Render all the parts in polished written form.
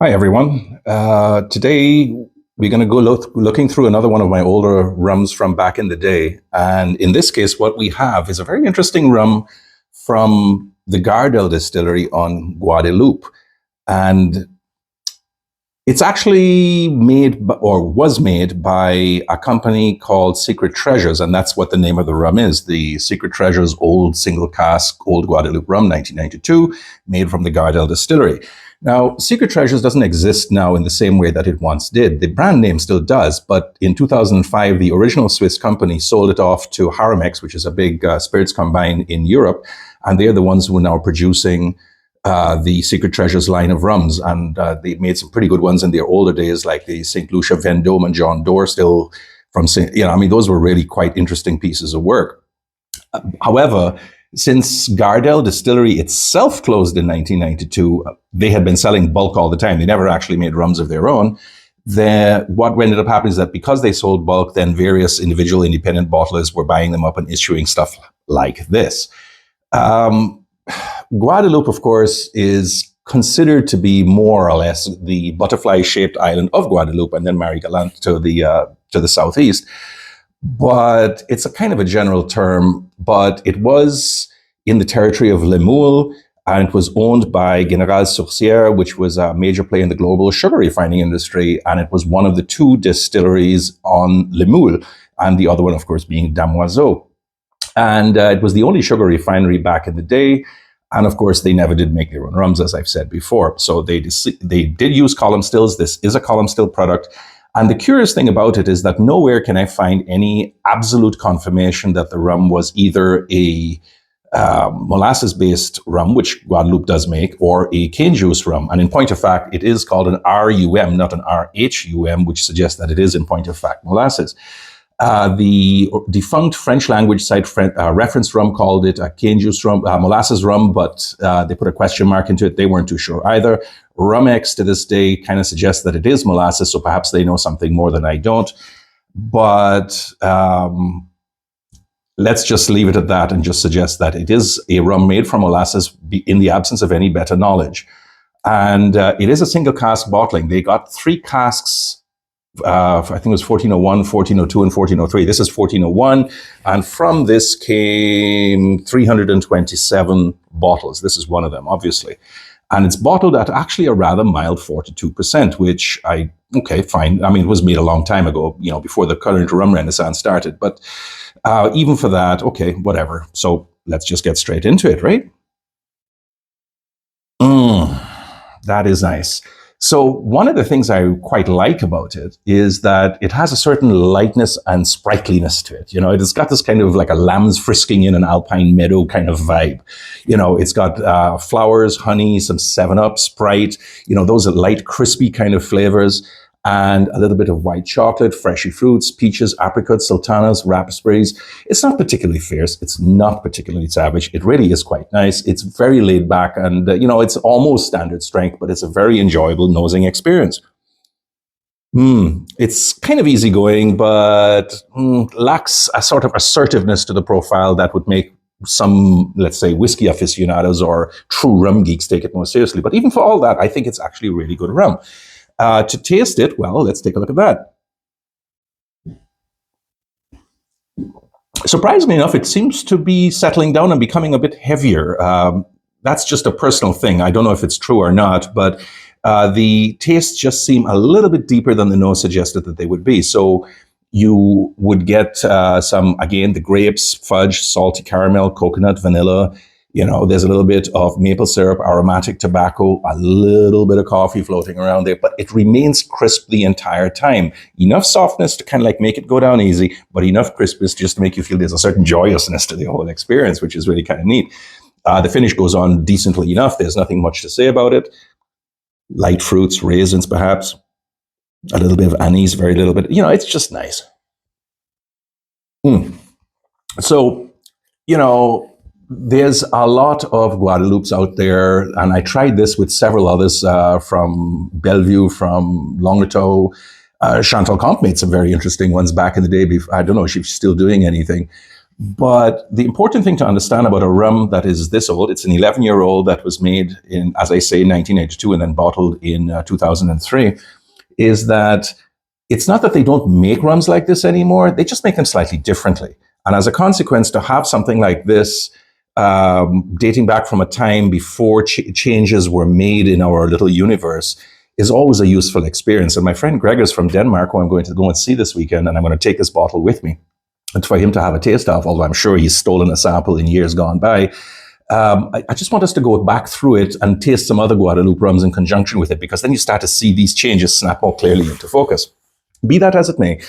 Hi, everyone. Today, we're going to go looking through another one of my older rums from back in the day. And in this case, what we have is a very interesting rum from the Gardel Distillery on Guadeloupe. And it's actually or was made by a company called Secret Treasures. And that's what the name of the rum is. The Secret Treasures Old Single Cask Old Guadeloupe Rum, 1992, made from the Gardel Distillery. Now, Secret Treasures doesn't exist now in the same way that it once did. The brand name still does, but in 2005, the original Swiss company sold it off to Haramex, which is a big spirits combine in Europe, and they're the ones who are now producing the Secret Treasures line of rums, and they made some pretty good ones in their older days, like the St. Lucia Vendôme and John Doerr, still from those were really quite interesting pieces of work. However, since Gardel Distillery itself closed in 1992, they had been selling bulk all the time. They never actually made rums of their own. What ended up happening is that because they sold bulk, then various individual independent bottlers were buying them up and issuing stuff like this. Guadeloupe, of course, is considered to be more or less the butterfly-shaped island of Guadeloupe, and then Marie-Galante to the southeast. But it's a kind of a general term, but it was in the territory of Lemoule, and it was owned by General Sourcière, which was a major player in the global sugar refining industry, and it was one of the two distilleries on Lemoule, and the other one, of course, being Damoiseau. And it was the only sugar refinery back in the day. And of course, they never did make their own rums, as I've said before. So they did use column stills. This is a column still product. And the curious thing about it is that nowhere can I find any absolute confirmation that the rum was either a molasses-based rum, which Guadeloupe does make, or a cane juice rum. And in point of fact, it is called an RUM, not an RHUM, which suggests that it is, in point of fact, molasses. The defunct French language site reference rum called it a cane juice rum, molasses rum, but they put a question mark into it. They weren't too sure either. Rumex to this day kind of suggests that it is molasses, so perhaps they know something more than I don't. But let's just leave it at that and just suggest that it is a rum made from molasses in the absence of any better knowledge. And it is a single cask bottling. They got 3 casks. I think it was 1401, 1402, and 1403. This is 1401. And from this came 327 bottles. This is one of them, obviously. And it's bottled at actually a rather mild 42%, which okay, fine. I mean, it was made a long time ago, before the current rum renaissance started. But even for that, okay, whatever. So let's just get straight into it, right? That is nice. So one of the things I quite like about it is that it has a certain lightness and sprightliness to it. It has got this kind of like a lambs frisking in an alpine meadow kind of vibe. It's got flowers, honey, some 7-Up, Sprite, those are light, crispy kind of flavors, and a little bit of white chocolate, freshy fruits, peaches, apricots, sultanas, raspberries. It's not particularly fierce. It's not particularly savage. It really is quite nice. It's very laid back, and it's almost standard strength, but it's a very enjoyable nosing experience. It's kind of easygoing, but lacks a sort of assertiveness to the profile that would make some, let's say, whiskey aficionados or true rum geeks take it more seriously. But even for all that, I think it's actually really good rum. To taste it, well, let's take a look at that. Surprisingly enough, it seems to be settling down and becoming a bit heavier. That's just a personal thing. I don't know if it's true or not, but the tastes just seem a little bit deeper than the nose suggested that they would be. So you would get some, again, the grapes, fudge, salty caramel, coconut, vanilla. There's a little bit of maple syrup, aromatic tobacco, a little bit of coffee floating around there, but it remains crisp the entire time. Enough softness to kind of like make it go down easy, but enough crispness just to make you feel there's a certain joyousness to the whole experience, which is really kind of neat. The finish goes on decently enough. There's nothing much to say about it. Light fruits, raisins perhaps, a little bit of anise, very little bit. It's just nice. So, there's a lot of Guadeloupes out there, and I tried this with several others from Bellevue, from Languedoc. Chantal Comte made some very interesting ones back in the day. I don't know if she's still doing anything. But the important thing to understand about a rum that is this old, it's an 11-year-old that was made in, as I say, 1982 and then bottled in 2003, is that it's not that they don't make rums like this anymore, they just make them slightly differently. And as a consequence, to have something like this dating back from a time before changes were made in our little universe is always a useful experience. And my friend Greg is from Denmark, who I'm going to go and see this weekend, and I'm going to take this bottle with me. And for him to have a taste of, although I'm sure he's stolen a sample in years gone by, I just want us to go back through it and taste some other Guadeloupe rums in conjunction with it, because then you start to see these changes snap more clearly into focus. Be that as it may,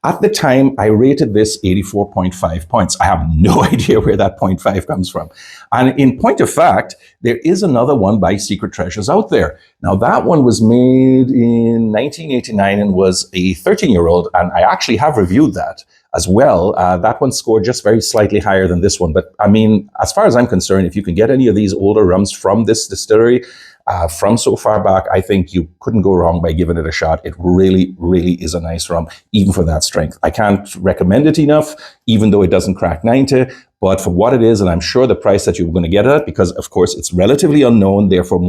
at the time, I rated this 84.5 points. I have no idea where that 0.5 comes from. And in point of fact, there is another one by Secret Treasures out there. Now, that one was made in 1989 and was a 13-year-old, and I actually have reviewed that as well. That one scored just very slightly higher than this one. But I mean, as far as I'm concerned, if you can get any of these older rums from this distillery, from so far back, I think you couldn't go wrong by giving it a shot. It really, really is a nice rum, even for that strength. I can't recommend it enough, even though it doesn't crack 90, but for what it is, and I'm sure the price that you're going to get it at, because of course it's relatively unknown, therefore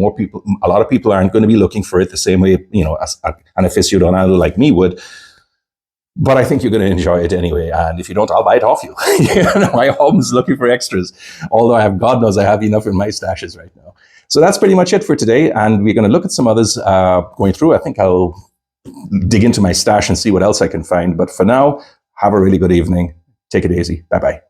a lot of people aren't going to be looking for it the same way, as an aficionado like me would. But I think you're going to enjoy it anyway. And if you don't, I'll buy it off you. I'm always looking for extras. Although God knows I have enough in my stashes right now. So that's pretty much it for today. And we're going to look at some others going through. I think I'll dig into my stash and see what else I can find. But for now, have a really good evening. Take it easy. Bye-bye.